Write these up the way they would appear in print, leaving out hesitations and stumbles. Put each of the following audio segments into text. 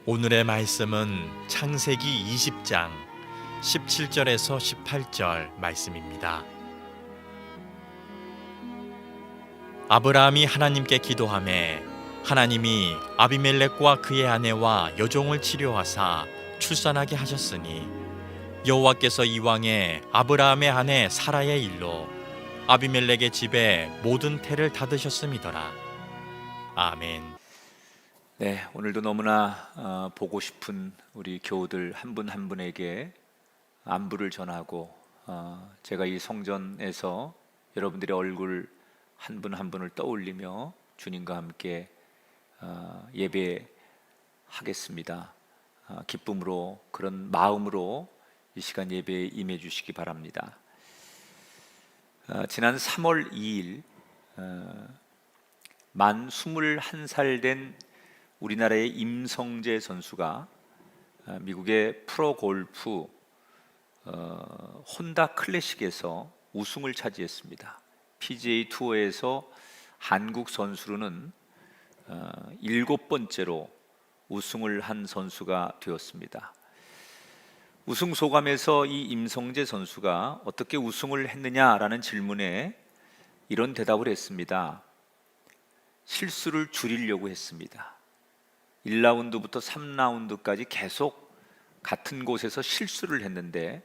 오늘의 말씀은 창세기 20장 17절에서 18절 말씀입니다. 아브라함이 하나님께 기도하매 하나님이 아비멜렉과 그의 아내와 여종을 치료하사 출산하게 하셨으니 여호와께서 이왕에 아브라함의 아내 사라의 일로 아비멜렉의 집에 모든 태를 닫으셨음이더라. 아멘. 네, 오늘도 너무나 보고 싶은 우리 교우들 한 분 한 분에게 안부를 전하고 제가 이 성전에서 여러분들의 얼굴 한 분 한 분을 떠올리며 주님과 함께 예배하겠습니다. 기쁨으로 그런 마음으로 이 시간 예배에 임해 주시기 바랍니다. 지난 3월 2일 만 21살 된 우리나라의 임성재 선수가 미국의 프로골프 혼다 클래식에서 우승을 차지했습니다. PGA 투어에서 한국 선수로는 7번째로 우승을 한 선수가 되었습니다. 우승 소감에서 이 임성재 선수가 어떻게 우승을 했느냐라는 질문에 이런 대답을 했습니다. 실수를 줄이려고 했습니다. 1라운드부터 3라운드까지 계속 같은 곳에서 실수를 했는데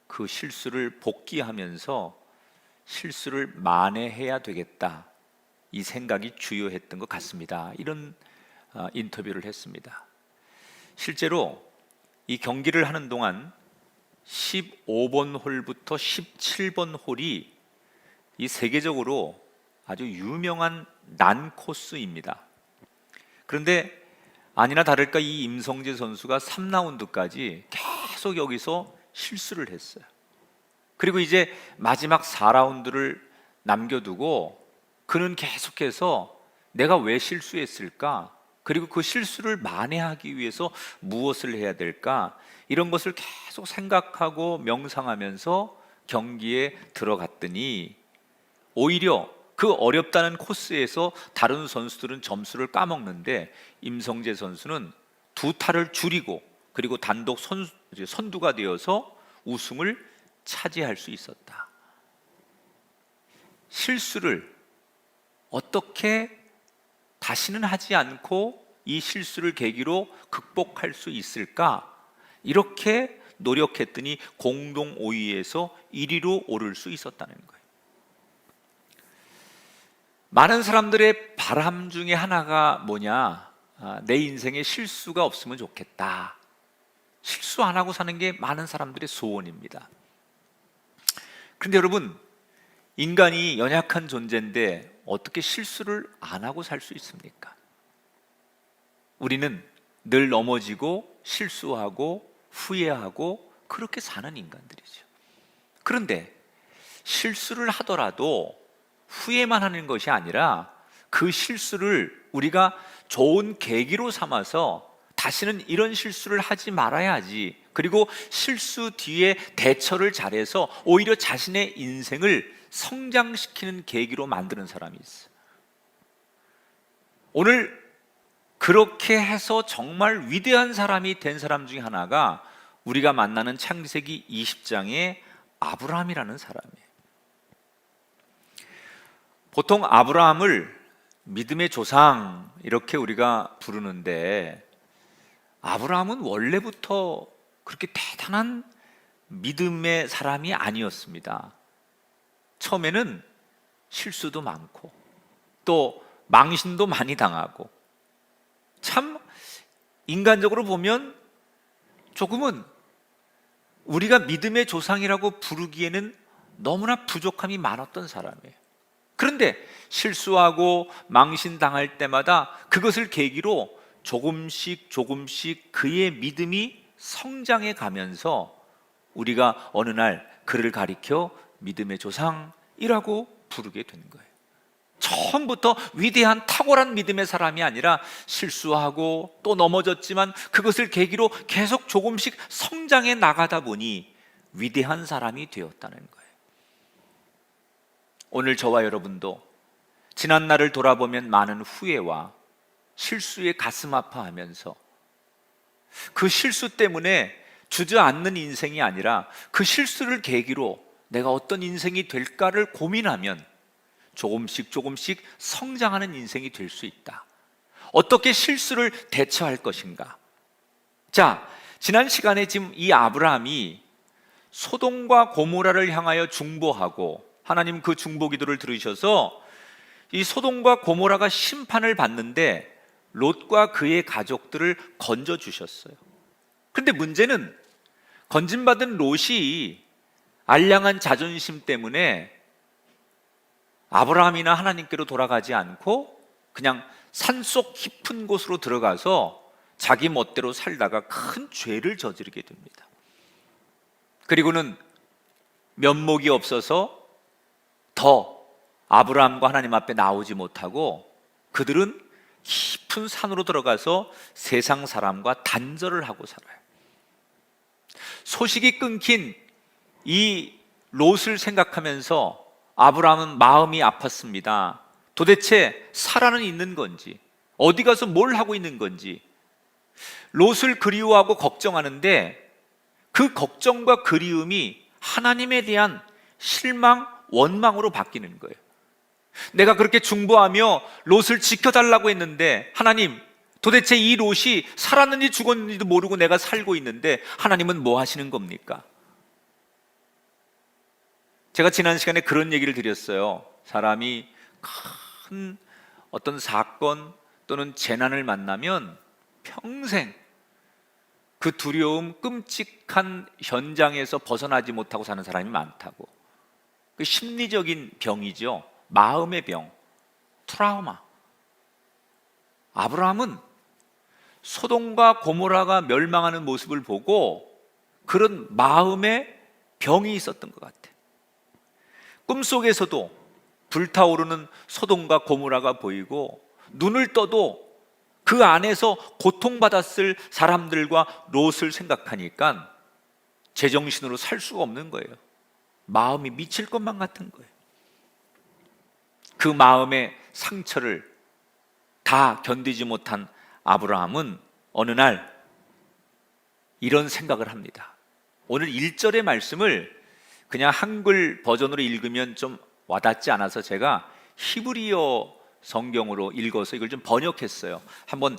그 실수를 복귀하면서 실수를 만회해야 되겠다, 이 생각이 주요했던 것 같습니다. 이런 인터뷰를 했습니다. 실제로 이 경기를 하는 동안 15번 홀부터 17번 홀이 이 세계적으로 아주 유명한 난 코스입니다. 그런데 아니나 다를까 이 임성재 선수가 3라운드까지 계속 여기서 실수를 했어요. 그리고 이제 마지막 4라운드를 남겨두고 그는 계속해서 내가 왜 실수했을까? 그리고 그 실수를 만회하기 위해서 무엇을 해야 될까? 이런 것을 계속 생각하고 명상하면서 경기에 들어갔더니 오히려 그 어렵다는 코스에서 다른 선수들은 점수를 까먹는데 임성재 선수는 2타를 줄이고 그리고 단독 선두가 되어서 우승을 차지할 수 있었다. 실수를 어떻게 다시는 하지 않고 이 실수를 계기로 극복할 수 있을까? 이렇게 노력했더니 공동 5위에서 1위로 오를 수 있었다는 거예요. 많은 사람들의 바람 중에 하나가 뭐냐? 내 인생에 실수가 없으면 좋겠다. 실수 안 하고 사는 게 많은 사람들의 소원입니다. 그런데 여러분, 인간이 연약한 존재인데 어떻게 실수를 안 하고 살 수 있습니까? 우리는 늘 넘어지고 실수하고 후회하고 그렇게 사는 인간들이죠. 그런데 실수를 하더라도 후회만 하는 것이 아니라 그 실수를 우리가 좋은 계기로 삼아서 다시는 이런 실수를 하지 말아야지, 그리고 실수 뒤에 대처를 잘해서 오히려 자신의 인생을 성장시키는 계기로 만드는 사람이 있어요. 오늘 그렇게 해서 정말 위대한 사람이 된 사람 중에 하나가 우리가 만나는 창세기 20장의 아브라함이라는 사람이에요. 보통 아브라함을 믿음의 조상 이렇게 우리가 부르는데 아브라함은 원래부터 그렇게 대단한 믿음의 사람이 아니었습니다. 처음에는 실수도 많고 또 망신도 많이 당하고, 참 인간적으로 보면 조금은 우리가 믿음의 조상이라고 부르기에는 너무나 부족함이 많았던 사람이에요. 그런데 실수하고 망신당할 때마다 그것을 계기로 조금씩 그의 믿음이 성장해 가면서 우리가 어느 날 그를 가리켜 믿음의 조상이라고 부르게 된 거예요. 처음부터 위대한 탁월한 믿음의 사람이 아니라 실수하고 또 넘어졌지만 그것을 계기로 계속 조금씩 성장해 나가다 보니 위대한 사람이 되었다는 거예요. 오늘 저와 여러분도 지난 날을 돌아보면 많은 후회와 실수에 가슴 아파하면서 그 실수 때문에 주저앉는 인생이 아니라 그 실수를 계기로 내가 어떤 인생이 될까를 고민하면 조금씩 조금씩 성장하는 인생이 될 수 있다. 어떻게 실수를 대처할 것인가? 자, 지난 시간에 지금 이 아브라함이 소돔과 고모라를 향하여 중보하고 하나님 그 중보 기도를 들으셔서 이 소돔과 고모라가 심판을 받는데 롯과 그의 가족들을 건져 주셨어요. 그런데 문제는 건진받은 롯이 알량한 자존심 때문에 아브라함이나 하나님께로 돌아가지 않고 그냥 산속 깊은 곳으로 들어가서 자기 멋대로 살다가 큰 죄를 저지르게 됩니다. 그리고는 면목이 없어서 더 아브라함과 하나님 앞에 나오지 못하고 그들은 깊은 산으로 들어가서 세상 사람과 단절을 하고 살아요. 소식이 끊긴 이 롯을 생각하면서 아브라함은 마음이 아팠습니다. 도대체 사라는 있는 건지, 어디 가서 뭘 하고 있는 건지, 롯을 그리워하고 걱정하는데 그 걱정과 그리움이 하나님에 대한 실망, 원망으로 바뀌는 거예요. 내가 그렇게 중보하며 롯을 지켜달라고 했는데 하나님, 도대체 이 롯이 살았는지 죽었는지도 모르고 내가 살고 있는데 하나님은 뭐 하시는 겁니까? 제가 지난 시간에 그런 얘기를 드렸어요. 사람이 큰 어떤 사건 또는 재난을 만나면 평생 그 두려움, 끔찍한 현장에서 벗어나지 못하고 사는 사람이 많다고. 그 심리적인 병이죠. 마음의 병, 트라우마. 아브라함은 소돔과 고모라가 멸망하는 모습을 보고 그런 마음의 병이 있었던 것 같아요. 꿈속에서도 불타오르는 소돔과 고모라가 보이고 눈을 떠도 그 안에서 고통받았을 사람들과 롯을 생각하니까 제정신으로 살 수가 없는 거예요. 마음이 미칠 것만 같은 거예요. 그 마음의 상처를 다 견디지 못한 아브라함은 어느 날 이런 생각을 합니다. 오늘 1절의 말씀을 그냥 한글 버전으로 읽으면 좀 와닿지 않아서 제가 히브리어 성경으로 읽어서 이걸 좀 번역했어요. 한번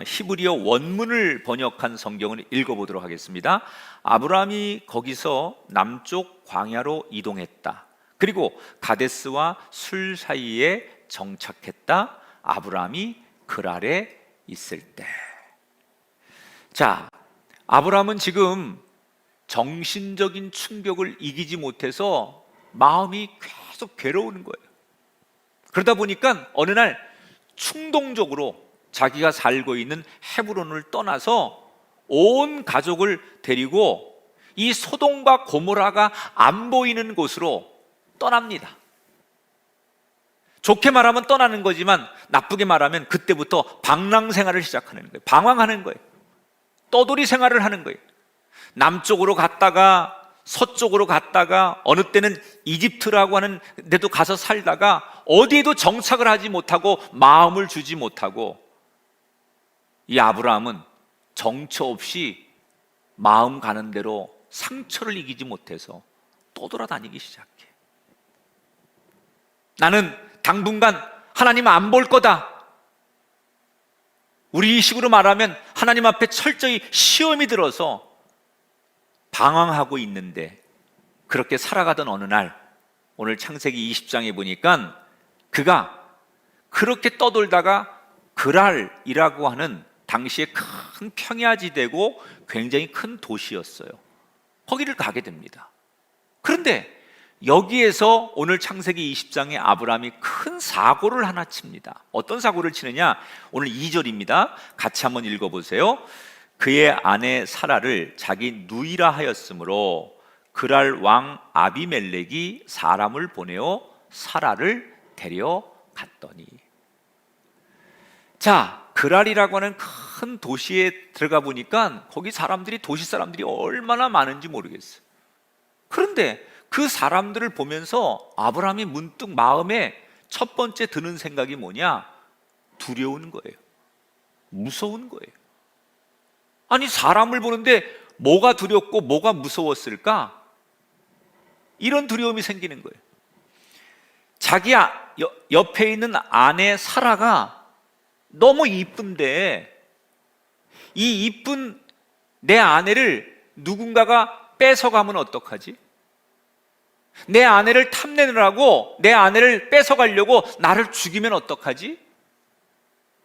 히브리어 원문을 번역한 성경을 읽어보도록 하겠습니다. 아브라함이 거기서 남쪽 광야로 이동했다. 그리고 가데스와 술 사이에 정착했다. 아브라함이 그랄에 있을 때. 자, 아브라함은 지금 정신적인 충격을 이기지 못해서 마음이 계속 괴로운 거예요. 그러다 보니까 어느 날 충동적으로 자기가 살고 있는 헤브론을 떠나서 온 가족을 데리고 이 소돔과 고모라가 안 보이는 곳으로 떠납니다. 좋게 말하면 떠나는 거지만 나쁘게 말하면 그때부터 방랑 생활을 시작하는 거예요. 방황하는 거예요. 떠돌이 생활을 하는 거예요. 남쪽으로 갔다가 서쪽으로 갔다가 어느 때는 이집트라고 하는 데도 가서 살다가 어디에도 정착을 하지 못하고 마음을 주지 못하고 이 아브라함은 정처 없이 마음 가는 대로 상처를 이기지 못해서 떠돌아다니기 시작해. 나는 당분간 하나님 안 볼 거다. 우리 식으로 말하면 하나님 앞에 철저히 시험이 들어서 방황하고 있는데 그렇게 살아가던 어느 날 오늘 창세기 20장에 보니까 그가 그렇게 떠돌다가 그랄이라고 하는 당시에 큰 평야지대고 굉장히 큰 도시였어요. 거기를 가게 됩니다. 그런데 여기에서 오늘 창세기 20장에 아브라함이 큰 사고를 하나 칩니다. 어떤 사고를 치느냐? 오늘 2절입니다. 같이 한번 읽어보세요. 그의 아내 사라를 자기 누이라 하였으므로 그랄 왕 아비멜렉이 사람을 보내어 사라를 데려갔더니. 자, 그랄이라고 하는 큰 도시에 들어가 보니까 거기 사람들이, 도시 사람들이 얼마나 많은지 모르겠어요. 그런데 그 사람들을 보면서 아브라함이 문득 마음에 첫 번째 드는 생각이 뭐냐? 두려운 거예요. 무서운 거예요. 아니, 사람을 보는데 뭐가 두렵고 뭐가 무서웠을까? 이런 두려움이 생기는 거예요. 자기 옆에 있는 아내 사라가 너무 이쁜데 이 이쁜 내 아내를 누군가가 뺏어가면 어떡하지? 내 아내를 탐내느라고 내 아내를 뺏어가려고 나를 죽이면 어떡하지?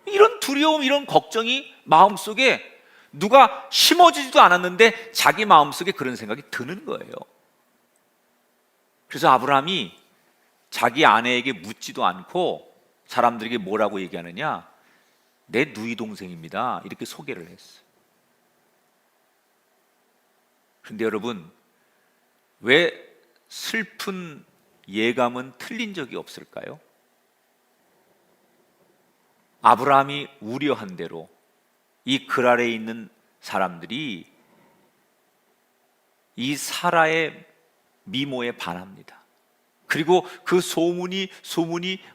이런 두려움, 이런 걱정이 마음속에 누가 심어주지도 않았는데 자기 마음속에 그런 생각이 드는 거예요. 그래서 아브라함이 자기 아내에게 묻지도 않고 사람들에게 뭐라고 얘기하느냐? 내 누이 동생입니다. 이렇게 소개를 했어요. 그런데 여러분, 왜 슬픈 예감은 틀린 적이 없을까요? 아브라함이 우려한 대로 이 그랄에 있는 사람들이 이 사라의 미모에 반합니다. 그리고 그 소문이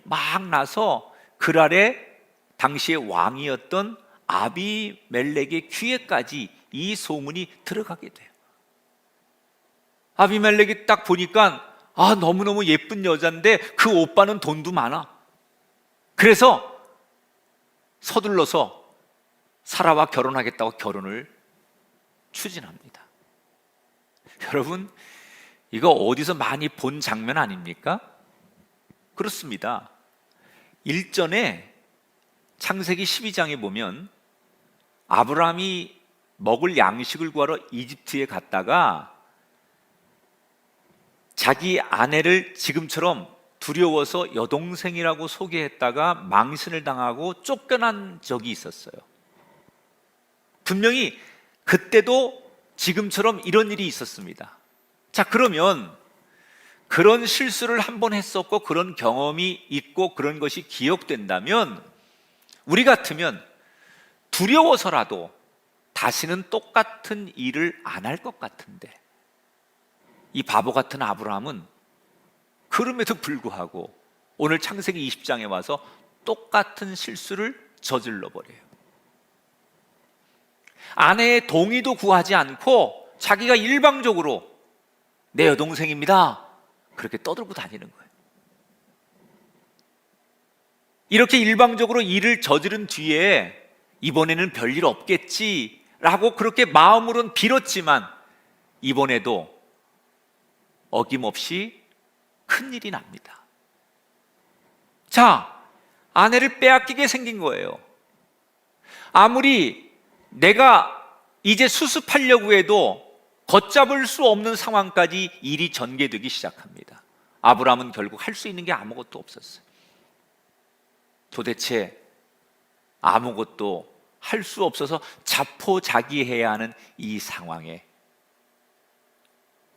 막 나서 그랄의 당시의 왕이었던 아비멜렉의 귀에까지 이 소문이 들어가게 돼요. 아비멜렉이 딱 보니까 너무너무 예쁜 여자인데 그 오빠는 돈도 많아. 그래서 서둘러서 사라와 결혼하겠다고 결혼을 추진합니다. 여러분, 이거 어디서 많이 본 장면 아닙니까? 그렇습니다. 일전에 창세기 12장에 보면 아브라함이 먹을 양식을 구하러 이집트에 갔다가 자기 아내를 지금처럼 두려워서 여동생이라고 소개했다가 망신을 당하고 쫓겨난 적이 있었어요. 분명히 그때도 지금처럼 이런 일이 있었습니다. 자, 그러면 그런 실수를 한 번 했었고 그런 경험이 있고 그런 것이 기억된다면 우리 같으면 두려워서라도 다시는 똑같은 일을 안 할 것 같은데 이 바보 같은 아브라함은 그럼에도 불구하고 오늘 창세기 20장에 와서 똑같은 실수를 저질러 버려요. 아내의 동의도 구하지 않고 자기가 일방적으로 내 여동생입니다 그렇게 떠들고 다니는 거예요. 이렇게 일방적으로 일을 저지른 뒤에 이번에는 별일 없겠지라고 그렇게 마음으로는 빌었지만 이번에도 어김없이 큰일이 납니다. 자, 아내를 빼앗기게 생긴 거예요. 아무리 내가 이제 수습하려고 해도 걷잡을 수 없는 상황까지 일이 전개되기 시작합니다. 아브라함은 결국 할 수 있는 게 아무것도 없었어요. 도대체 아무것도 할 수 없어서 자포자기해야 하는 이 상황에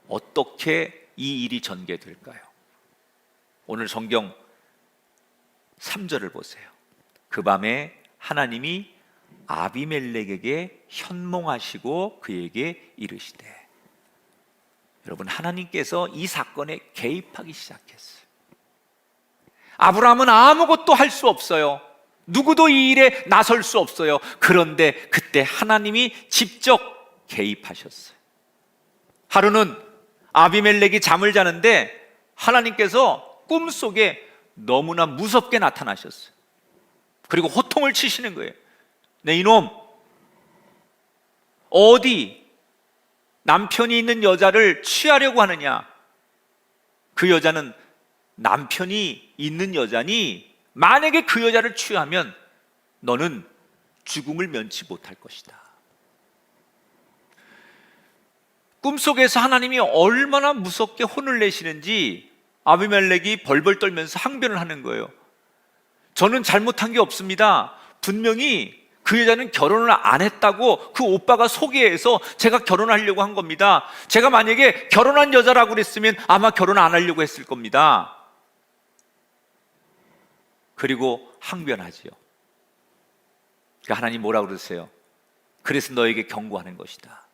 어떻게 이 일이 전개될까요? 오늘 성경 3절을 보세요. 그 밤에 하나님이 아비멜렉에게 현몽하시고 그에게 이르시되. 여러분, 하나님께서 이 사건에 개입하기 시작했어요. 아브라함은 아무것도 할 수 없어요. 누구도 이 일에 나설 수 없어요. 그런데 그때 하나님이 직접 개입하셨어요. 하루는 아비멜렉이 잠을 자는데 하나님께서 꿈속에 너무나 무섭게 나타나셨어요. 그리고 호통을 치시는 거예요. 네, 이놈, 어디 남편이 있는 여자를 취하려고 하느냐? 그 여자는 남편이 있는 여자니 만약에 그 여자를 취하면 너는 죽음을 면치 못할 것이다. 꿈속에서 하나님이 얼마나 무섭게 혼을 내시는지 아비멜렉이 벌벌 떨면서 항변을 하는 거예요. 저는 잘못한 게 없습니다. 분명히 그 여자는 결혼을 안 했다고 그 오빠가 소개해서 제가 결혼하려고 한 겁니다. 제가 만약에 결혼한 여자라고 그랬으면 아마 결혼 안 하려고 했을 겁니다. 그리고 항변하지요. 그러니까 하나님 뭐라고 그러세요? 그래서 너에게 경고하는 것이다.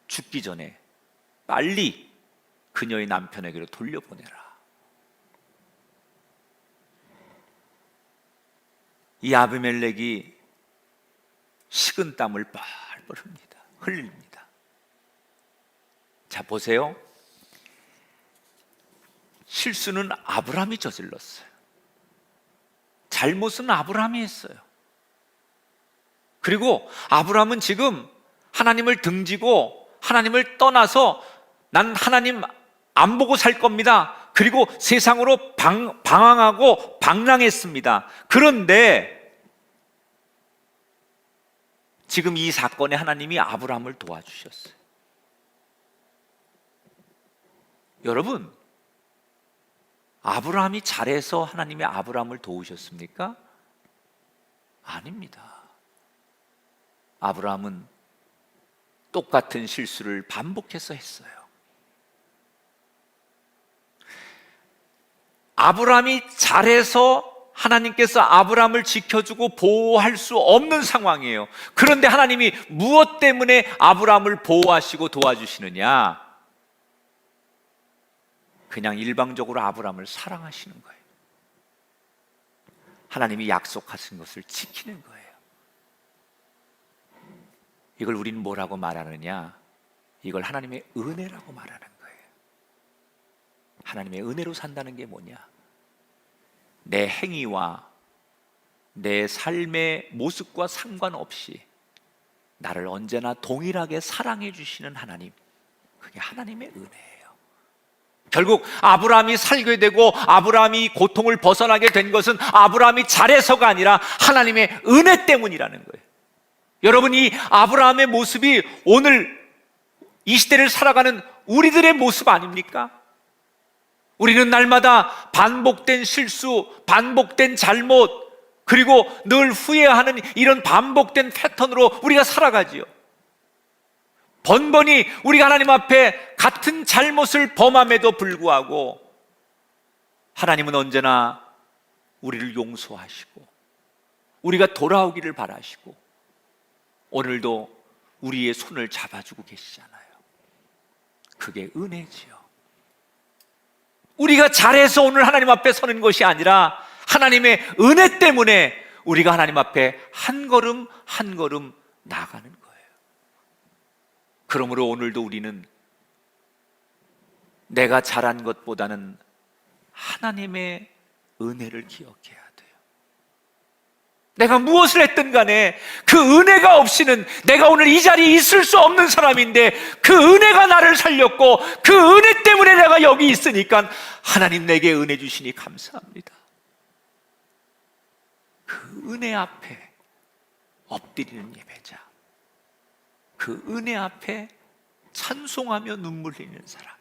죽기 전에 빨리 그녀의 남편에게로 돌려보내라. 이 아비멜렉이 식은 땀을 흘립니다. 자, 보세요. 실수는 아브라함이 저질렀어요. 잘못은 아브라함이 했어요. 그리고 아브라함은 지금 하나님을 등지고 하나님을 떠나서 난 하나님 안 보고 살 겁니다. 그리고 세상으로 방황하고 방랑했습니다. 그런데 지금 이 사건에 하나님이 아브라함을 도와주셨어요. 여러분, 아브라함이 잘해서 하나님이 아브라함을 도우셨습니까? 아닙니다. 아브라함은 똑같은 실수를 반복해서 했어요. 아브라함이 잘해서 하나님께서 아브라함을 지켜주고 보호할 수 없는 상황이에요. 그런데 하나님이 무엇 때문에 아브라함을 보호하시고 도와주시느냐? 그냥 일방적으로 아브라함을 사랑하시는 거예요. 하나님이 약속하신 것을 지키는 거예요. 이걸 우리는 뭐라고 말하느냐? 이걸 하나님의 은혜라고 말하는 거예요. 하나님의 은혜로 산다는 게 뭐냐? 내 행위와 내 삶의 모습과 상관없이 나를 언제나 동일하게 사랑해 주시는 하나님, 그게 하나님의 은혜예요. 결국 아브라함이 살게 되고 아브라함이 고통을 벗어나게 된 것은 아브라함이 잘해서가 아니라 하나님의 은혜 때문이라는 거예요. 여러분, 이 아브라함의 모습이 오늘 이 시대를 살아가는 우리들의 모습 아닙니까? 우리는 날마다 반복된 실수, 반복된 잘못, 그리고 늘 후회하는 이런 반복된 패턴으로 우리가 살아가지요. 번번이 우리가 하나님 앞에 같은 잘못을 범함에도 불구하고 하나님은 언제나 우리를 용서하시고 우리가 돌아오기를 바라시고 오늘도 우리의 손을 잡아주고 계시잖아요. 그게 은혜지요. 우리가 잘해서 오늘 하나님 앞에 서는 것이 아니라 하나님의 은혜 때문에 우리가 하나님 앞에 한 걸음 한 걸음 나아가는 거예요. 그러므로 오늘도 우리는 내가 잘한 것보다는 하나님의 은혜를 기억해야 돼요. 내가 무엇을 했든 간에 그 은혜가 없이는 내가 오늘 이 자리에 있을 수 없는 사람인데 그 은혜가 나를 살렸고 그 은혜 때문에 내가 여기 있으니까 하나님 내게 은혜 주시니 감사합니다. 그 은혜 앞에 엎드리는 예배자, 그 은혜 앞에 찬송하며 눈물 흘리는 사람,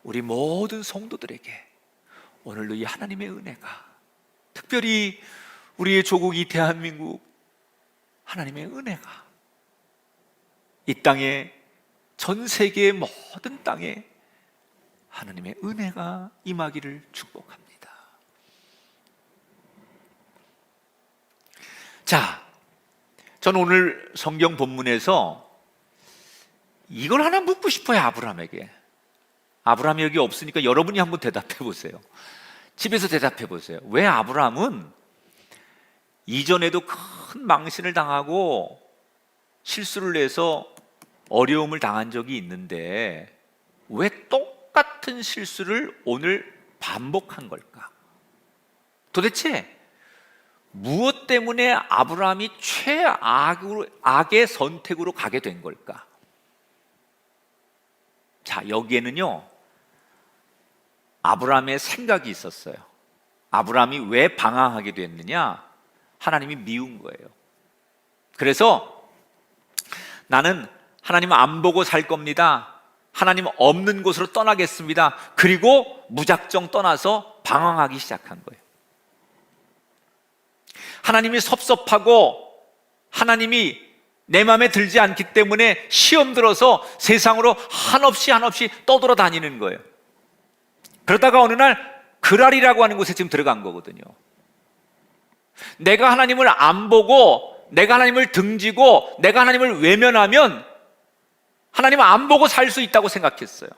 우리 모든 성도들에게 오늘도 이 하나님의 은혜가, 특별히 우리의 조국 이 대한민국 하나님의 은혜가 이 땅에, 전 세계의 모든 땅에 하나님의 은혜가 임하기를 축복합니다. 자, 저는 오늘 성경 본문에서 이걸 하나 묻고 싶어요. 아브라함에게. 아브라함이 여기 없으니까 여러분이 한번 대답해 보세요. 집에서 대답해 보세요. 왜 아브라함은 이전에도 큰 망신을 당하고 실수를 해서 어려움을 당한 적이 있는데 왜 똑같은 실수를 오늘 반복한 걸까? 도대체 무엇 때문에 아브라함이 최악의 선택으로 가게 된 걸까? 자, 여기에는요 아브라함의 생각이 있었어요. 아브라함이 왜 방황하게 됐느냐? 하나님이 미운 거예요. 그래서 나는 하나님 안 보고 살 겁니다. 하나님 없는 곳으로 떠나겠습니다. 그리고 무작정 떠나서 방황하기 시작한 거예요. 하나님이 섭섭하고 하나님이 내 마음에 들지 않기 때문에 시험 들어서 세상으로 한없이 떠돌아다니는 거예요. 그러다가 어느 날 그랄이라고 하는 곳에 지금 들어간 거거든요. 내가 하나님을 안 보고 내가 하나님을 등지고 내가 하나님을 외면하면 하나님을 안 보고 살 수 있다고 생각했어요.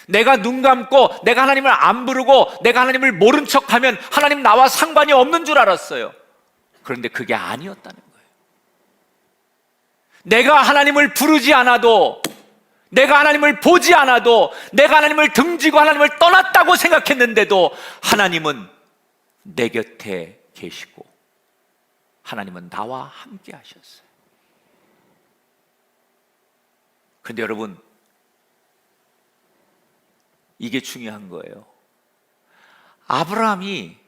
내가 눈 감고 내가 하나님을 안 부르고 내가 하나님을 모른 척하면 하나님 나와 상관이 없는 줄 알았어요. 그런데 그게 아니었다는 거예요. 내가 하나님을 부르지 않아도, 내가 하나님을 보지 않아도, 내가 하나님을 등지고 하나님을 떠났다고 생각했는데도 하나님은 내 곁에 계시고 하나님은 나와 함께 하셨어요. 그런데 여러분, 이게 중요한 거예요. 아브라함이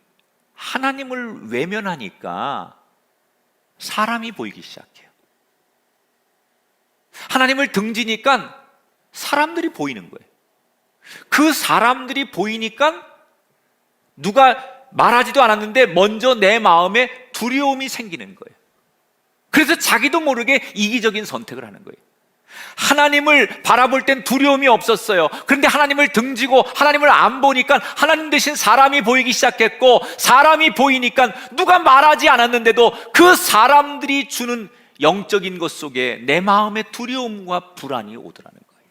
하나님을 외면하니까 사람이 보이기 시작해요. 하나님을 등지니까 사람들이 보이는 거예요. 그 사람들이 보이니까 누가 말하지도 않았는데 먼저 내 마음에 두려움이 생기는 거예요. 그래서 자기도 모르게 이기적인 선택을 하는 거예요. 하나님을 바라볼 땐 두려움이 없었어요. 그런데 하나님을 등지고 하나님을 안 보니까 하나님 대신 사람이 보이기 시작했고, 사람이 보이니까 누가 말하지 않았는데도 그 사람들이 주는 영적인 것 속에 내 마음에 두려움과 불안이 오더라는 거예요.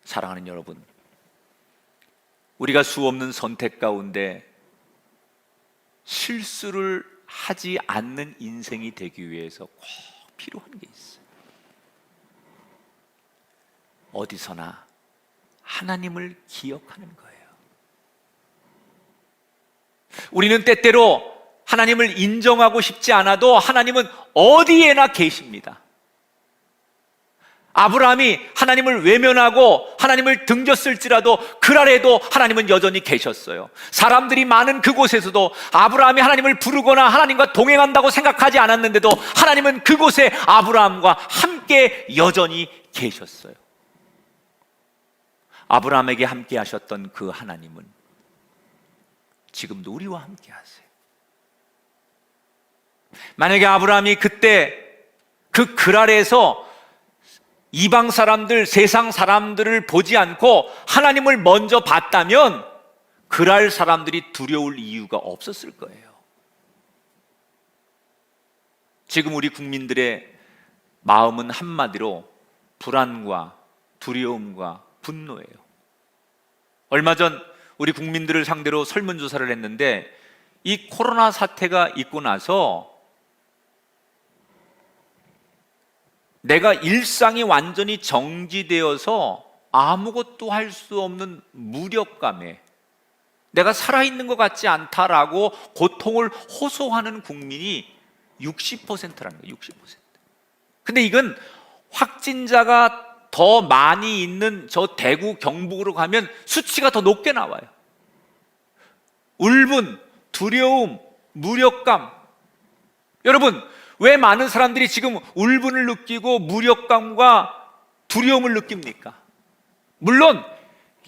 사랑하는 여러분, 우리가 수없는 선택 가운데 실수를 하지 않는 인생이 되기 위해서 꼭 필요한 게 있어요. 어디서나 하나님을 기억하는 거예요. 우리는 때때로 하나님을 인정하고 싶지 않아도 하나님은 어디에나 계십니다. 아브라함이 하나님을 외면하고 하나님을 등졌을지라도 그 아래에도 하나님은 여전히 계셨어요. 사람들이 많은 그곳에서도 아브라함이 하나님을 부르거나 하나님과 동행한다고 생각하지 않았는데도 하나님은 그곳에 아브라함과 함께 여전히 계셨어요. 아브라함에게 함께 하셨던 그 하나님은 지금도 우리와 함께 하세요. 만약에 아브라함이 그때 그 글 아래에서 이방 사람들, 세상 사람들을 보지 않고 하나님을 먼저 봤다면 그랄 사람들이 두려울 이유가 없었을 거예요. 지금 우리 국민들의 마음은 한마디로 불안과 두려움과 분노예요. 얼마 전 우리 국민들을 상대로 설문조사를 했는데 이 코로나 사태가 있고 나서 내가 일상이 완전히 정지되어서 아무것도 할 수 없는 무력감에 내가 살아있는 것 같지 않다라고 고통을 호소하는 국민이 60%라는 거예요. 60%. 근데 이건 확진자가 더 많이 있는 저 대구, 경북으로 가면 수치가 더 높게 나와요. 울분, 두려움, 무력감. 여러분, 왜 많은 사람들이 지금 울분을 느끼고 무력감과 두려움을 느낍니까? 물론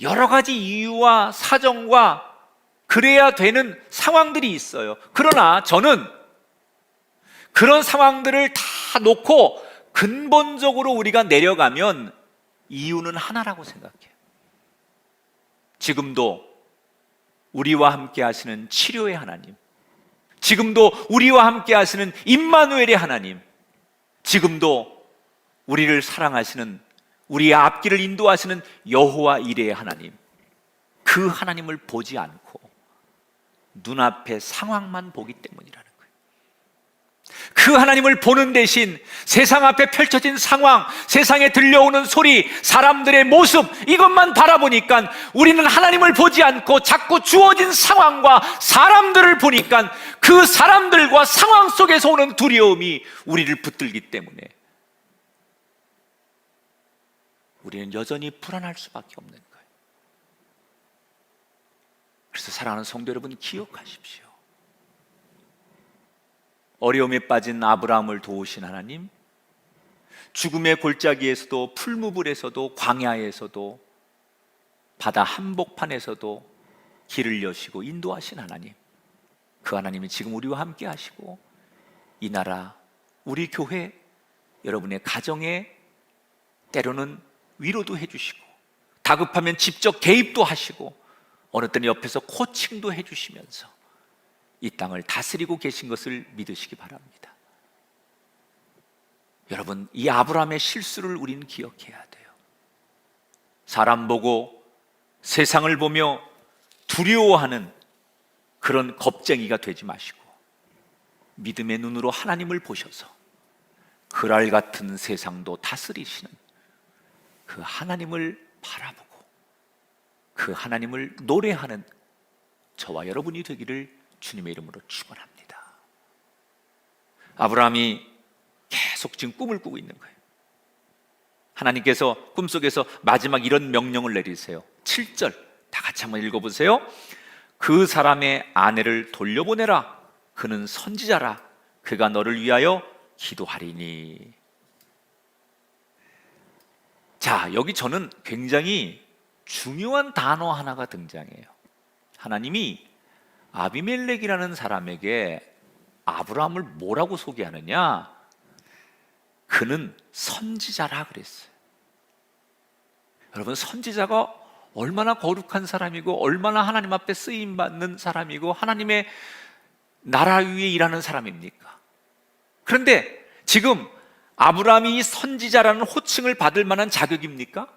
여러 가지 이유와 사정과 그래야 되는 상황들이 있어요. 그러나 저는 그런 상황들을 다 놓고 근본적으로 우리가 내려가면 이유는 하나라고 생각해요. 지금도 우리와 함께 하시는 치료의 하나님, 지금도 우리와 함께 하시는 임마누엘의 하나님, 지금도 우리를 사랑하시는, 우리의 앞길을 인도하시는 여호와 이레의 하나님, 그 하나님을 보지 않고 눈앞의 상황만 보기 때문이라는 거예요. 그 하나님을 보는 대신 세상 앞에 펼쳐진 상황, 세상에 들려오는 소리, 사람들의 모습, 이것만 바라보니까 우리는 하나님을 보지 않고 자꾸 주어진 상황과 사람들을 보니까 그 사람들과 상황 속에서 오는 두려움이 우리를 붙들기 때문에 우리는 여전히 불안할 수밖에 없는 거예요. 그래서 사랑하는 성도 여러분, 기억하십시오. 어려움에 빠진 아브라함을 도우신 하나님, 죽음의 골짜기에서도, 풀무불에서도, 광야에서도, 바다 한복판에서도 길을 여시고 인도하신 하나님, 그 하나님이 지금 우리와 함께 하시고 이 나라, 우리 교회, 여러분의 가정에 때로는 위로도 해주시고 다급하면 직접 개입도 하시고 어느 때는 옆에서 코칭도 해주시면서 이 땅을 다스리고 계신 것을 믿으시기 바랍니다. 여러분, 이 아브라함의 실수를 우리는 기억해야 돼요. 사람 보고 세상을 보며 두려워하는 그런 겁쟁이가 되지 마시고 믿음의 눈으로 하나님을 보셔서 그랄 같은 세상도 다스리시는 그 하나님을 바라보고 그 하나님을 노래하는 저와 여러분이 되기를 주님의 이름으로 축원합니다. 아브라함이 계속 지금 꿈을 꾸고 있는 거예요. 하나님께서 꿈속에서 마지막 이런 명령을 내리세요. 7절 다 같이 한번 읽어보세요. 그 사람의 아내를 돌려보내라. 그는 선지자라. 그가 너를 위하여 기도하리니. 자, 여기 저는 굉장히 중요한 단어 하나가 등장해요. 하나님이 아비멜렉이라는 사람에게 아브라함을 뭐라고 소개하느냐? 그는 선지자라 그랬어요. 여러분, 선지자가 얼마나 거룩한 사람이고 얼마나 하나님 앞에 쓰임받는 사람이고 하나님의 나라 위에 일하는 사람입니까? 그런데 지금 아브라함이 이 선지자라는 호칭을 받을 만한 자격입니까?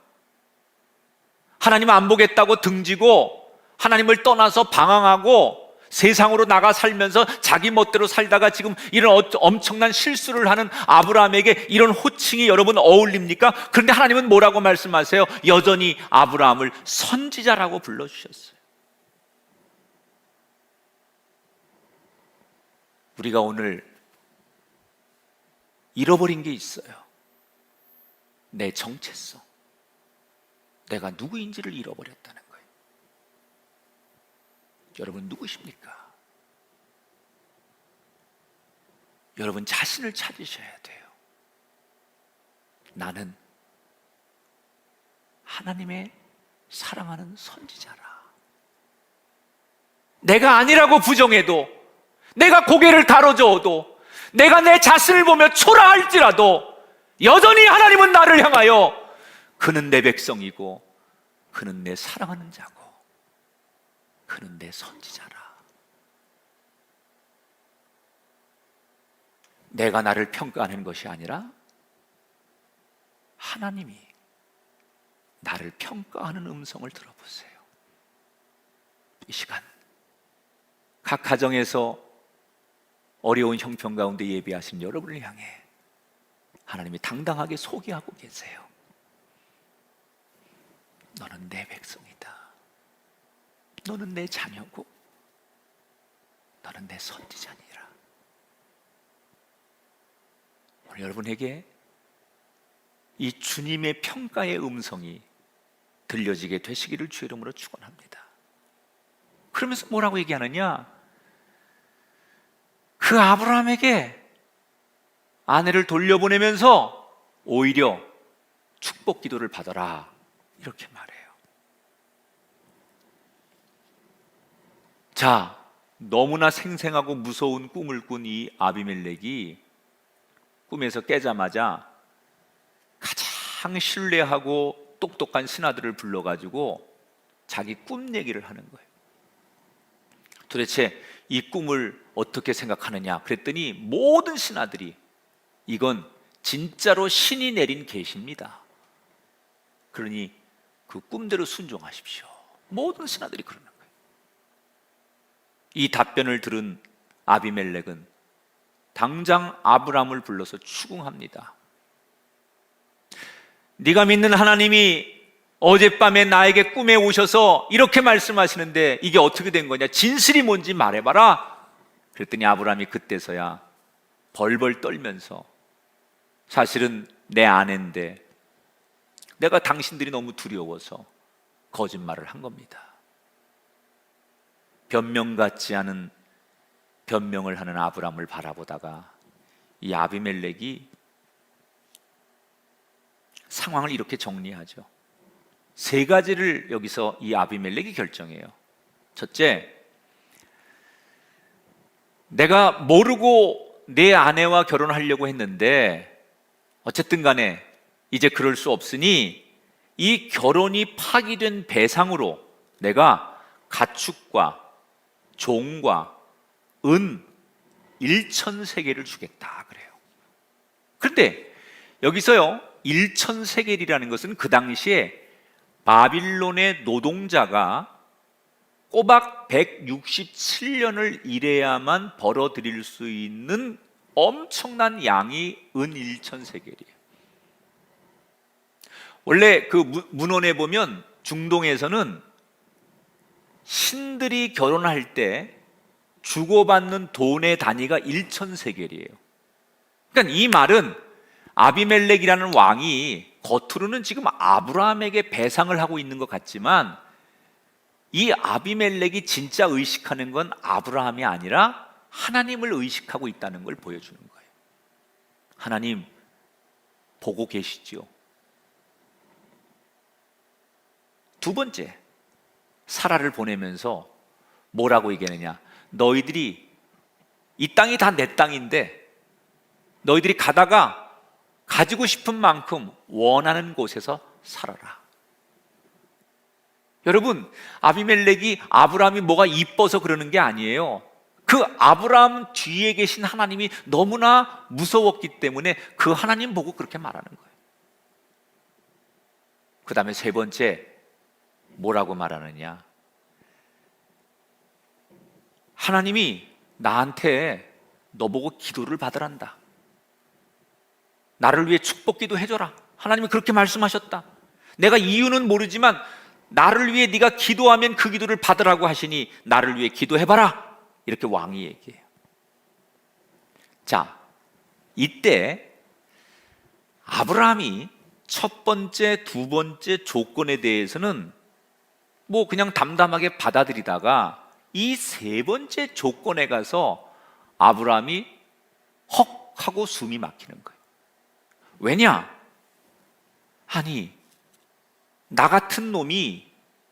하나님 안 보겠다고 등지고 하나님을 떠나서 방황하고 세상으로 나가 살면서 자기 멋대로 살다가 지금 이런 엄청난 실수를 하는 아브라함에게 이런 호칭이 여러분 어울립니까? 그런데 하나님은 뭐라고 말씀하세요? 여전히 아브라함을 선지자라고 불러주셨어요. 우리가 오늘 잃어버린 게 있어요. 내 정체성, 내가 누구인지를 잃어버렸다는 거예요. 여러분 누구십니까? 여러분 자신을 찾으셔야 돼요. 나는 하나님의 사랑하는 선지자라. 내가 아니라고 부정해도, 내가 고개를 가로저어도, 내가 내 자신을 보며 초라할지라도 여전히 하나님은 나를 향하여 그는 내 백성이고 그는 내 사랑하는 자고 그는 내 선지자라. 내가 나를 평가하는 것이 아니라 하나님이 나를 평가하는 음성을 들어보세요. 이 시간 각 가정에서 어려운 형편 가운데 예배하신 여러분을 향해 하나님이 당당하게 소개하고 계세요. 너는 내 백성이다. 너는 내 자녀고 너는 내 선지자니라. 오늘 여러분에게 이 주님의 평가의 음성이 들려지게 되시기를 주의 이름으로 축원합니다. 그러면서 뭐라고 얘기하느냐? 그 아브라함에게 아내를 돌려보내면서 오히려 축복 기도를 받아라 이렇게 말해요. 자, 너무나 생생하고 무서운 꿈을 꾼 이 아비멜렉이 꿈에서 깨자마자 가장 신뢰하고 똑똑한 신하들을 불러가지고 자기 꿈 얘기를 하는 거예요. 도대체 이 꿈을 어떻게 생각하느냐 그랬더니 모든 신하들이 이건 진짜로 신이 내린 계시입니다. 그러니 그 꿈대로 순종하십시오. 모든 신하들이 그러는 거예요. 이 답변을 들은 아비멜렉은 당장 아브라함을 불러서 추궁합니다. 네가 믿는 하나님이 어젯밤에 나에게 꿈에 오셔서 이렇게 말씀하시는데 이게 어떻게 된 거냐? 진실이 뭔지 말해봐라. 그랬더니 아브라함이 그때서야 벌벌 떨면서 사실은 내 아내인데 내가 당신들이 너무 두려워서 거짓말을 한 겁니다. 변명 같지 않은 변명을 하는 아브라함을 바라보다가 이 아비멜렉이 상황을 이렇게 정리하죠. 세 가지를 여기서 이 아비멜렉이 결정해요. 첫째, 내가 모르고 내 아내와 결혼하려고 했는데 어쨌든 간에 이제 그럴 수 없으니 이 결혼이 파기된 배상으로 내가 가축과 종과 은 1,000세겔을 주겠다 그래요. 그런데 여기서요 1,000세겔이라는 것은 그 당시에 바빌론의 노동자가 꼬박 167년을 일해야만 벌어들일 수 있는 엄청난 양이 은 1,000세겔이에요. 원래 그 문헌에 보면 중동에서는 신들이 결혼할 때 주고받는 돈의 단위가 1,000세겔이에요. 그러니까 이 말은 아비멜렉이라는 왕이 겉으로는 지금 아브라함에게 배상을 하고 있는 것 같지만 이 아비멜렉이 진짜 의식하는 건 아브라함이 아니라 하나님을 의식하고 있다는 걸 보여주는 거예요. 하나님 보고 계시죠? 두 번째, 사라를 보내면서 뭐라고 얘기하느냐? 너희들이 이 땅이 다 내 땅인데 너희들이 가다가 가지고 싶은 만큼 원하는 곳에서 살아라. 여러분, 아비멜렉이 아브라함이 뭐가 이뻐서 그러는 게 아니에요. 그 아브라함 뒤에 계신 하나님이 너무나 무서웠기 때문에 그 하나님 보고 그렇게 말하는 거예요. 그 다음에 세 번째, 뭐라고 말하느냐? 하나님이 나한테 너보고 기도를 받으란다. 나를 위해 축복기도 해줘라. 하나님이 그렇게 말씀하셨다. 내가 이유는 모르지만 나를 위해 네가 기도하면 그 기도를 받으라고 하시니 나를 위해 기도해봐라. 이렇게 왕이 얘기해요. 자, 이때 아브라함이 첫 번째, 두 번째 조건에 대해서는 뭐 그냥 담담하게 받아들이다가 이 세 번째 조건에 가서 아브라함이 헉 하고 숨이 막히는 거예요. 왜냐? 아니, 나 같은 놈이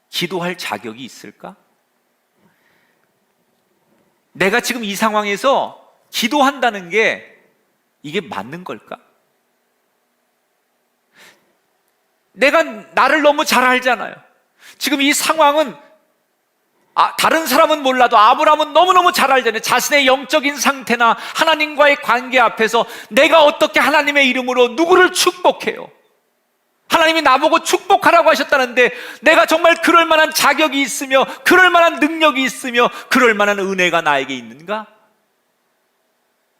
기도할 자격이 있을까? 내가 지금 이 상황에서 기도한다는 게 이게 맞는 걸까? 내가 나를 너무 잘 알잖아요. 지금 이 상황은 다른 사람은 몰라도 아브라함은 너무너무 잘 알잖아요. 자신의 영적인 상태나 하나님과의 관계 앞에서 내가 어떻게 하나님의 이름으로 누구를 축복해요? 하나님이 나보고 축복하라고 하셨다는데 내가 정말 그럴 만한 자격이 있으며 그럴 만한 능력이 있으며 그럴 만한 은혜가 나에게 있는가?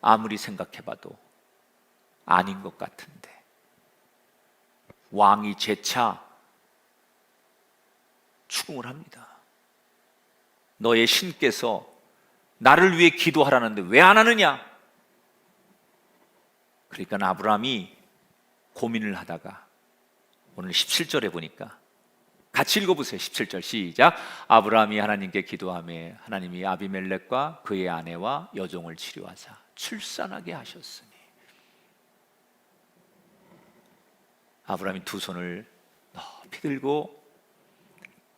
아무리 생각해봐도 아닌 것 같은데 왕이 재차 추궁을 합니다. 너의 신께서 나를 위해 기도하라는데 왜 안 하느냐? 그러니까 아브라함이 고민을 하다가 오늘 17절에 보니까 같이 읽어보세요. 17절 시작. 아브라함이 하나님께 기도하며 하나님이 아비멜렉과 그의 아내와 여종을 치료하사 출산하게 하셨으니. 아브라함이 두 손을 높이 들고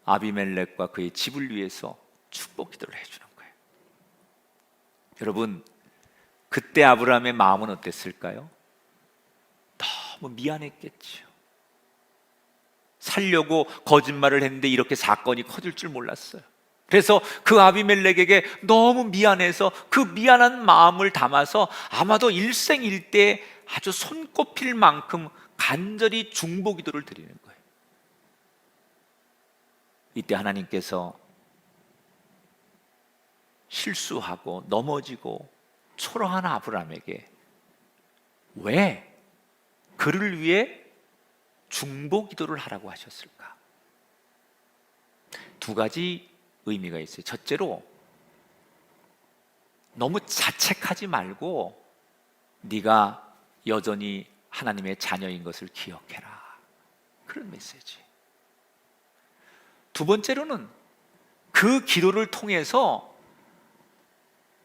아비멜렉과 그의 집을 위해서 축복 기도를 해주는 거예요. 여러분, 그때 아브라함의 마음은 어땠을까요? 너무 미안했겠죠. 살려고 거짓말을 했는데 이렇게 사건이 커질 줄 몰랐어요. 그래서 그 아비멜렉에게 너무 미안해서 그 미안한 마음을 담아서 아마도 일생일대 아주 손꼽힐 만큼 간절히 중보 기도를 드리는 거예요. 이때 하나님께서 실수하고 넘어지고 초라한 아브라함에게 왜 그를 위해 중보 기도를 하라고 하셨을까? 두 가지 의미가 있어요. 첫째로 너무 자책하지 말고 네가 여전히 하나님의 자녀인 것을 기억해라. 그런 메시지. 두 번째로는 그 기도를 통해서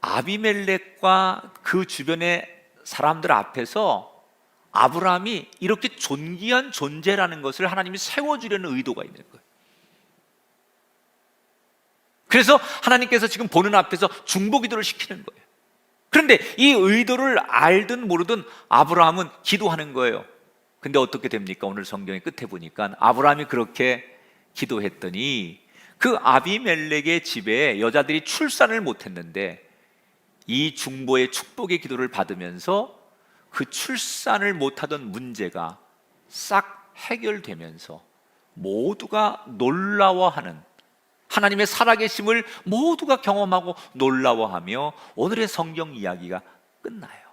아비멜렉과 그 주변의 사람들 앞에서 아브라함이 이렇게 존귀한 존재라는 것을 하나님이 세워주려는 의도가 있는 거예요. 그래서 하나님께서 지금 보는 앞에서 중보 기도를 시키는 거예요. 그런데 이 의도를 알든 모르든 아브라함은 기도하는 거예요. 근데 어떻게 됩니까? 오늘 성경의 끝에 보니까 아브라함이 그렇게 기도했더니 그 아비멜렉의 집에 여자들이 출산을 못했는데 이 중보의 축복의 기도를 받으면서 그 출산을 못하던 문제가 싹 해결되면서 모두가 놀라워하는 하나님의 살아계심을 모두가 경험하고 놀라워하며 오늘의 성경 이야기가 끝나요.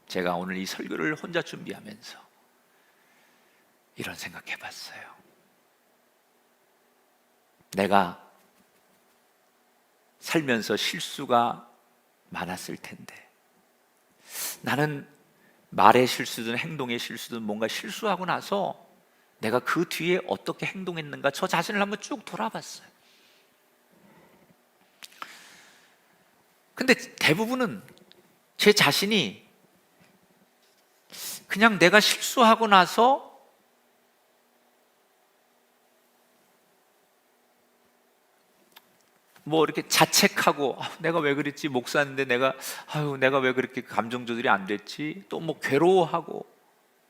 제가 오늘 이 설교를 혼자 준비하면서 이런 생각 해봤어요. 내가 살면서 실수가 많았을 텐데, 나는 말의 실수든 행동의 실수든 뭔가 실수하고 나서 내가 그 뒤에 어떻게 행동했는가 저 자신을 한번 쭉 돌아봤어요. 근데 대부분은 제 자신이 그냥 내가 실수하고 나서 뭐 이렇게 자책하고 내가 왜 그랬지, 목사인데 내가 왜 그렇게 감정 조절이 안 됐지, 또 뭐 괴로워하고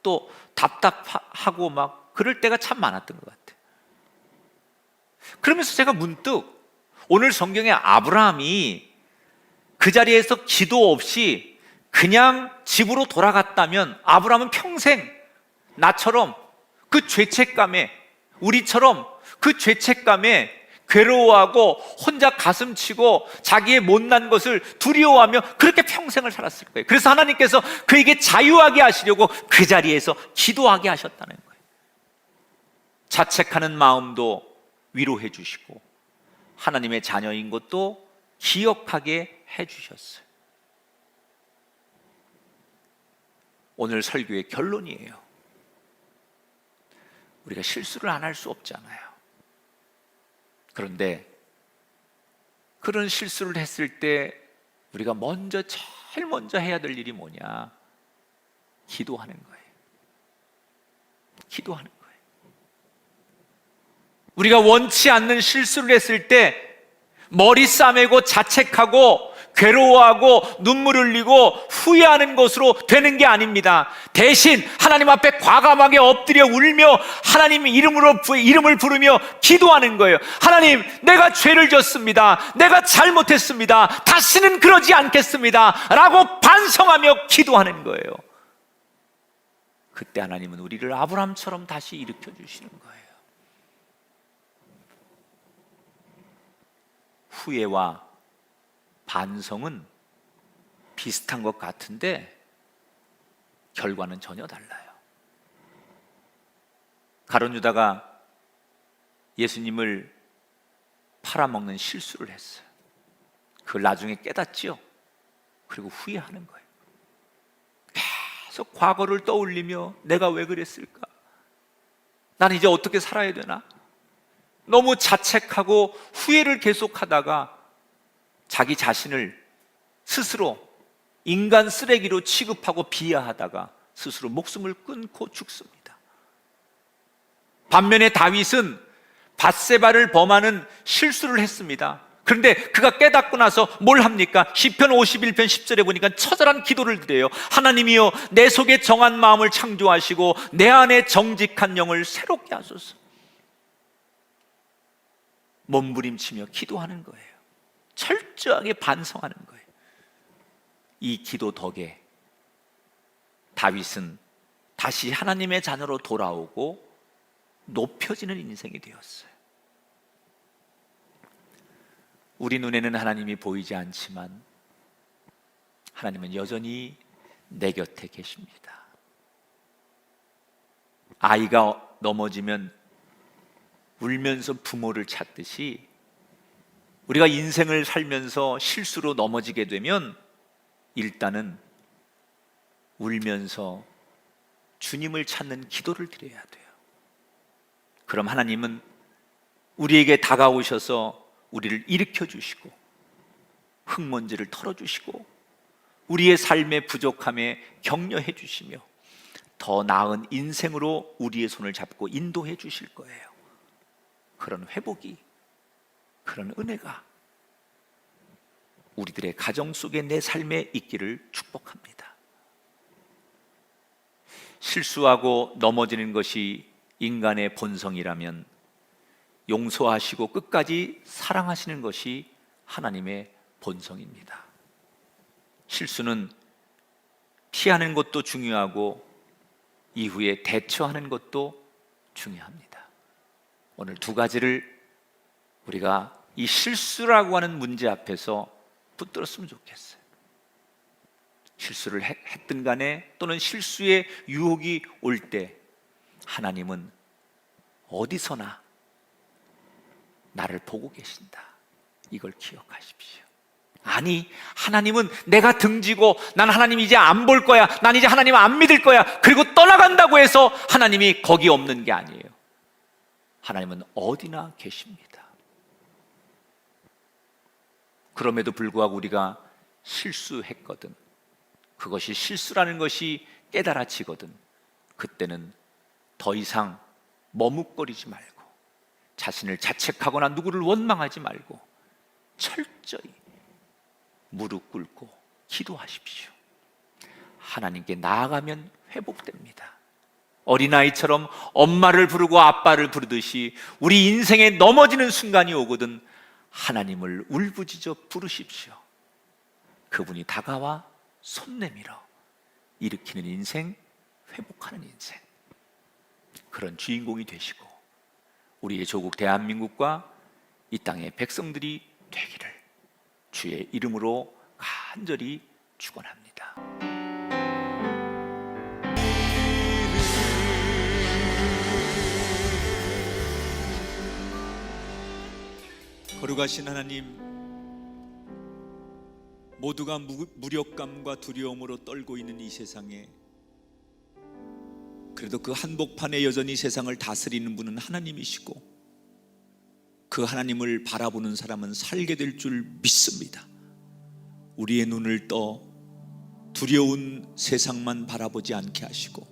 또 답답하고 막 그럴 때가 참 많았던 것 같아요. 그러면서 제가 문득 오늘 성경에 아브라함이 그 자리에서 기도 없이 그냥 집으로 돌아갔다면 아브라함은 평생 나처럼 그 죄책감에, 우리처럼 그 죄책감에 괴로워하고 혼자 가슴 치고 자기의 못난 것을 두려워하며 그렇게 평생을 살았을 거예요. 그래서 하나님께서 그에게 자유하게 하시려고 그 자리에서 기도하게 하셨다는 거예요. 자책하는 마음도 위로해 주시고 하나님의 자녀인 것도 기억하게 해 주셨어요. 오늘 설교의 결론이에요. 우리가 실수를 안 할 수 없잖아요. 그런데 그런 실수를 했을 때 우리가 제일 먼저 해야 될 일이 뭐냐? 기도하는 거예요. 기도하는 거예요. 우리가 원치 않는 실수를 했을 때 머리 싸매고 자책하고 괴로워하고 눈물 흘리고 후회하는 것으로 되는 게 아닙니다. 대신 하나님 앞에 과감하게 엎드려 울며 하나님 이름을 부르며 기도하는 거예요. 하나님, 내가 죄를 졌습니다. 내가 잘못했습니다. 다시는 그러지 않겠습니다. 라고 반성하며 기도하는 거예요. 그때 하나님은 우리를 아브라함처럼 다시 일으켜 주시는 거예요. 후회와 반성은 비슷한 것 같은데 결과는 전혀 달라요. 가룟 유다가 예수님을 팔아먹는 실수를 했어요. 그걸 나중에 깨닫지요. 그리고 후회하는 거예요. 계속 과거를 떠올리며 내가 왜 그랬을까? 나는 이제 어떻게 살아야 되나? 너무 자책하고 후회를 계속하다가 자기 자신을 스스로 인간 쓰레기로 취급하고 비하하다가 스스로 목숨을 끊고 죽습니다. 반면에 다윗은 밧세바를 범하는 실수를 했습니다. 그런데 그가 깨닫고 나서 뭘 합니까? 시편 51편 10절에 보니까 처절한 기도를 드려요. 하나님이여, 내 속에 정한 마음을 창조하시고 내 안에 정직한 영을 새롭게 하소서. 몸부림치며 기도하는 거예요. 철저하게 반성하는 거예요. 이 기도 덕에 다윗은 다시 하나님의 자녀로 돌아오고 높여지는 인생이 되었어요. 우리 눈에는 하나님이 보이지 않지만 하나님은 여전히 내 곁에 계십니다. 아이가 넘어지면 울면서 부모를 찾듯이 우리가 인생을 살면서 실수로 넘어지게 되면 일단은 울면서 주님을 찾는 기도를 드려야 돼요. 그럼 하나님은 우리에게 다가오셔서 우리를 일으켜 주시고 흙먼지를 털어주시고 우리의 삶의 부족함에 격려해 주시며 더 나은 인생으로 우리의 손을 잡고 인도해 주실 거예요. 그런 회복이, 그런 은혜가 우리들의 가정 속에 내 삶에 있기를 축복합니다. 실수하고 넘어지는 것이 인간의 본성이라면 용서하시고 끝까지 사랑하시는 것이 하나님의 본성입니다. 실수는 피하는 것도 중요하고 이후에 대처하는 것도 중요합니다. 오늘 두 가지를 우리가 이 실수라고 하는 문제 앞에서 붙들었으면 좋겠어요. 실수를 했든 간에 또는 실수의 유혹이 올 때 하나님은 어디서나 나를 보고 계신다. 이걸 기억하십시오. 아니, 하나님은 내가 등지고 난 하나님 이제 안 볼 거야, 난 이제 하나님 안 믿을 거야, 그리고 떠나간다고 해서 하나님이 거기 없는 게 아니에요. 하나님은 어디나 계십니다. 그럼에도 불구하고 우리가 실수했거든, 그것이 실수라는 것이 깨달아지거든, 그때는 더 이상 머뭇거리지 말고 자신을 자책하거나 누구를 원망하지 말고 철저히 무릎 꿇고 기도하십시오. 하나님께 나아가면 회복됩니다. 어린아이처럼 엄마를 부르고 아빠를 부르듯이 우리 인생에 넘어지는 순간이 오거든 하나님을 울부짖어 부르십시오. 그분이 다가와 손 내밀어 일으키는 인생, 회복하는 인생, 그런 주인공이 되시고 우리의 조국 대한민국과 이 땅의 백성들이 되기를 주의 이름으로 간절히 축원합니다. 거룩하신 하나님, 모두가 무력감과 두려움으로 떨고 있는 이 세상에 그래도 그 한복판에 여전히 세상을 다스리는 분은 하나님이시고 그 하나님을 바라보는 사람은 살게 될 줄 믿습니다. 우리의 눈을 떠 두려운 세상만 바라보지 않게 하시고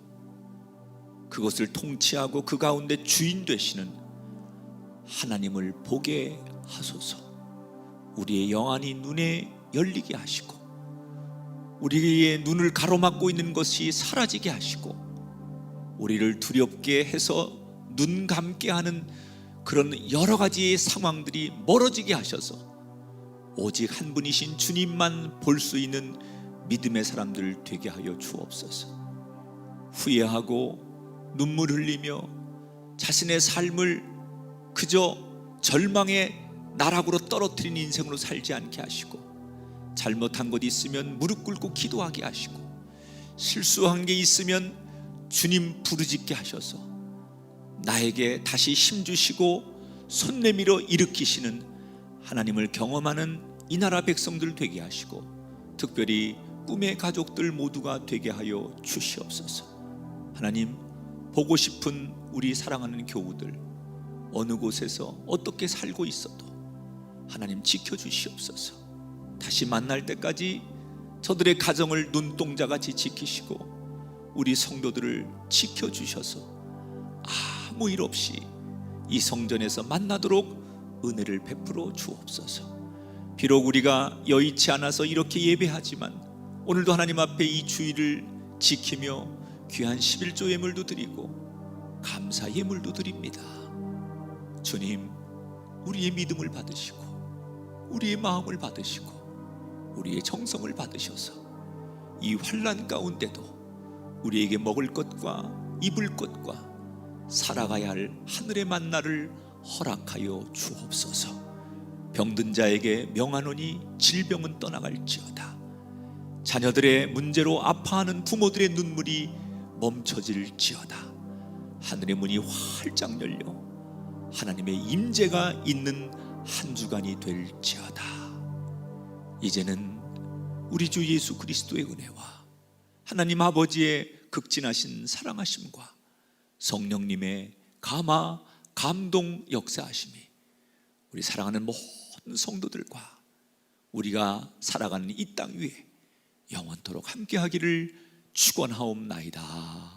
그것을 통치하고 그 가운데 주인 되시는 하나님을 보게 하소서. 우리의 영안이 눈에 열리게 하시고 우리의 눈을 가로막고 있는 것이 사라지게 하시고 우리를 두렵게 해서 눈 감게 하는 그런 여러 가지의 상황들이 멀어지게 하셔서 오직 한 분이신 주님만 볼 수 있는 믿음의 사람들 되게 하여 주옵소서. 후회하고 눈물 흘리며 자신의 삶을 그저 절망의 나락으로 떨어뜨린 인생으로 살지 않게 하시고 잘못한 것 있으면 무릎 꿇고 기도하게 하시고 실수한 게 있으면 주님 부르짖게 하셔서 나에게 다시 힘 주시고 손 내밀어 일으키시는 하나님을 경험하는 이 나라 백성들 되게 하시고 특별히 꿈의 가족들 모두가 되게 하여 주시옵소서. 하나님, 보고 싶은 우리 사랑하는 교우들 어느 곳에서 어떻게 살고 있어도 하나님 지켜주시옵소서. 다시 만날 때까지 저들의 가정을 눈동자같이 지키시고 우리 성도들을 지켜주셔서 아무 일 없이 이 성전에서 만나도록 은혜를 베풀어 주옵소서. 비록 우리가 여의치 않아서 이렇게 예배하지만 오늘도 하나님 앞에 이 주일을 지키며 귀한 11조 예물도 드리고 감사 예물도 드립니다. 주님, 우리의 믿음을 받으시고 우리의 마음을 받으시고 우리의 정성을 받으셔서 이 환난 가운데도 우리에게 먹을 것과 입을 것과 살아가야 할 하늘의 만나를 허락하여 주옵소서. 병든 자에게 명하노니 질병은 떠나갈지어다. 자녀들의 문제로 아파하는 부모들의 눈물이 멈춰질지어다. 하늘의 문이 활짝 열려 하나님의 임재가 있는 한 주간이 될지어다. 이제는 우리 주 예수 그리스도의 은혜와 하나님 아버지의 극진하신 사랑하심과 성령님의 감화 감동 역사하심이 우리 사랑하는 모든 성도들과 우리가 살아가는 이 땅 위에 영원토록 함께하기를 축원하옵나이다.